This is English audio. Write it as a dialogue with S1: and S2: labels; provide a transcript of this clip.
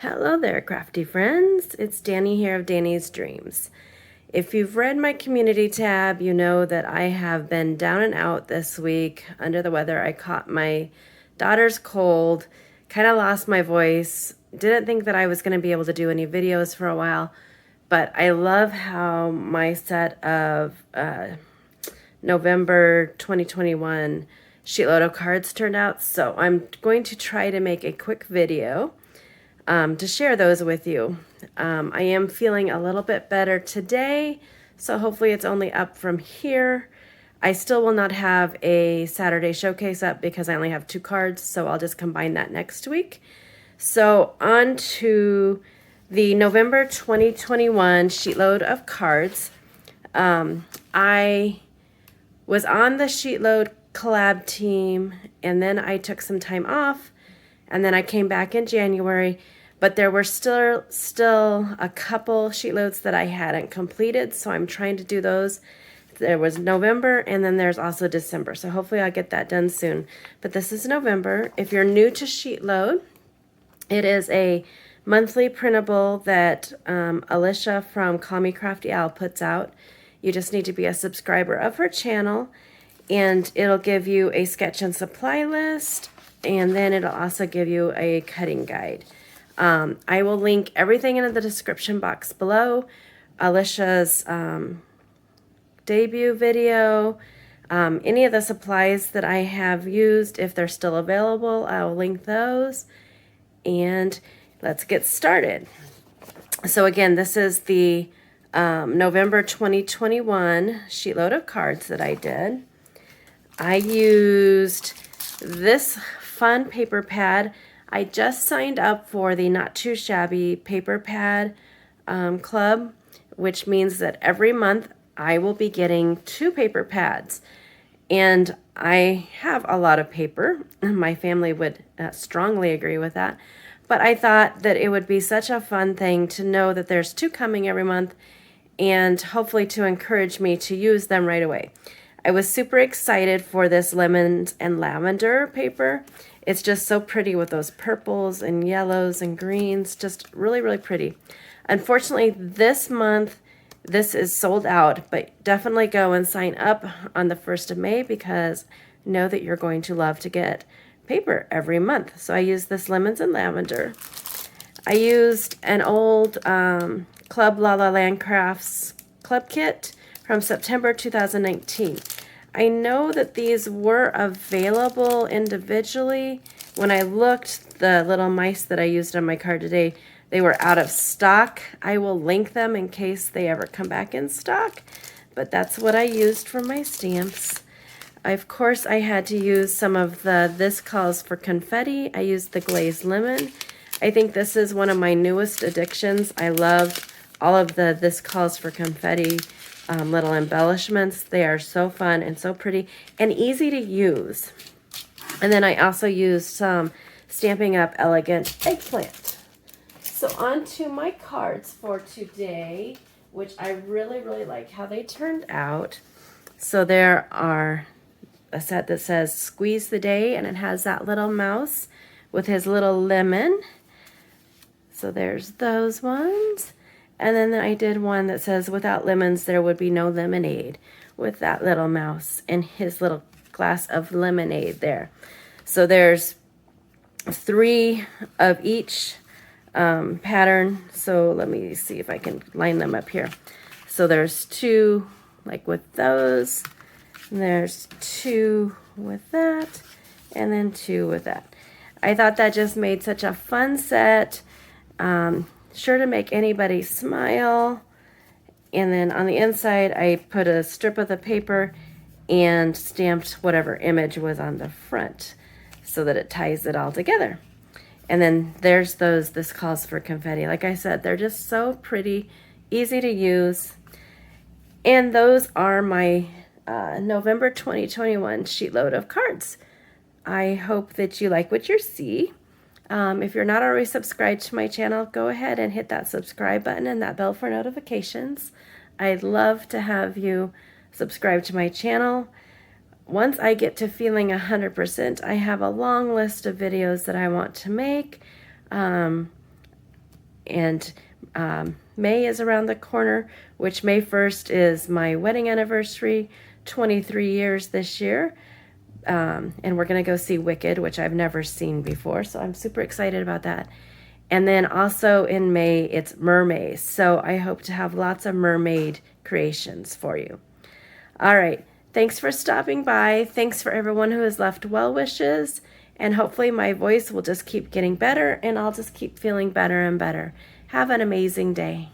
S1: Hello there, crafty friends. It's Danny here of Danny's Dreams. If you've read my community tab, you know that I have been down and out this week under the weather. I caught my daughter's cold, kind of lost my voice, didn't think that I was going to be able to do any videos for a while, but I love how my set of November 2021 SheetLoad of Cards turned out. So I'm going to try to make a quick video to share those with you. I am feeling a little bit better today, so hopefully it's only up from here. I still will not have a Saturday showcase up because I only have 2 cards, so I'll just combine that next week. So on to the November 2021 SheetLoad of Cards. I was on the SheetLoad collab team, and then I took some time off, and then I came back in January, but there were still a couple sheet loads that I hadn't completed, so I'm trying to do those. There was November, and then there's also December, so hopefully I'll get that done soon. But this is November. If you're new to SheetLoad, it is a monthly printable that Alicia from Call Me Crafty Owl puts out. You just need to be a subscriber of her channel, and it'll give you a sketch and supply list, and then it'll also give you a cutting guide. I will link everything in the description box below. Alicia's debut video, any of the supplies that I have used, if they're still available, I'll link those. And let's get started. So again, this is the November 2021 SheetLoad of Cards that I did. I used this fun paper pad. I just signed up for the Not Too Shabby paper pad club, which means that every month I will be getting 2 paper pads. And I have a lot of paper. My family would strongly agree with that. But I thought that it would be such a fun thing to know that there's 2 coming every month, and hopefully to encourage me to use them right away. I was super excited for this lemons and lavender paper. It's just so pretty with those purples and yellows and greens, just really, really pretty. Unfortunately, this month, this is sold out, but definitely go and sign up on the 1st of May because know that you're going to love to get paper every month. So I used this lemons and lavender. I used an old Club La La Land Crafts club kit from September 2019. I know that these were available individually. When I looked, the little mice that I used on my card today, they were out of stock. I will link them in case they ever come back in stock, but that's what I used for my stamps. Of course, I had to use some of the This Calls for Confetti. I used the glazed lemon. I think this is one of my newest addictions. I loved all of the This Calls for Confetti little embellishments. They are so fun and so pretty and easy to use. And then I also used some Stampin' Up! Elegant Eggplant. So on to my cards for today, which I really, really like how they turned out. So there are a set that says Squeeze the Day, and it has that little mouse with his little lemon. So there's those ones. And then I did one that says, without lemons, there would be no lemonade, with that little mouse and his little glass of lemonade there. So there's 3 of each pattern. So let me see if I can line them up here. So there's 2 like with those, and there's 2 with that, and then 2 with that. I thought that just made such a fun set. Sure to make anybody smile. And then on the inside, I put a strip of the paper and stamped whatever image was on the front so that it ties it all together. And then there's those This Calls for Confetti. Like I said, they're just so pretty, easy to use. And those are my November 2021 SheetLoad of Cards. I hope that you like what you see. If you're not already subscribed to my channel, go ahead and hit that subscribe button and that bell for notifications. I'd love to have you subscribe to my channel. Once I get to feeling 100%, I have a long list of videos that I want to make. And May is around the corner, which May 1st is my wedding anniversary, 23 years this year. And we're going to go see LiQWYD, which I've never seen before, so I'm super excited about that. And then also in May, it's mermaids, so I hope to have lots of mermaid creations for you. All right, thanks for stopping by. Thanks for everyone who has left well wishes, and hopefully my voice will just keep getting better, and I'll just keep feeling better and better. Have an amazing day.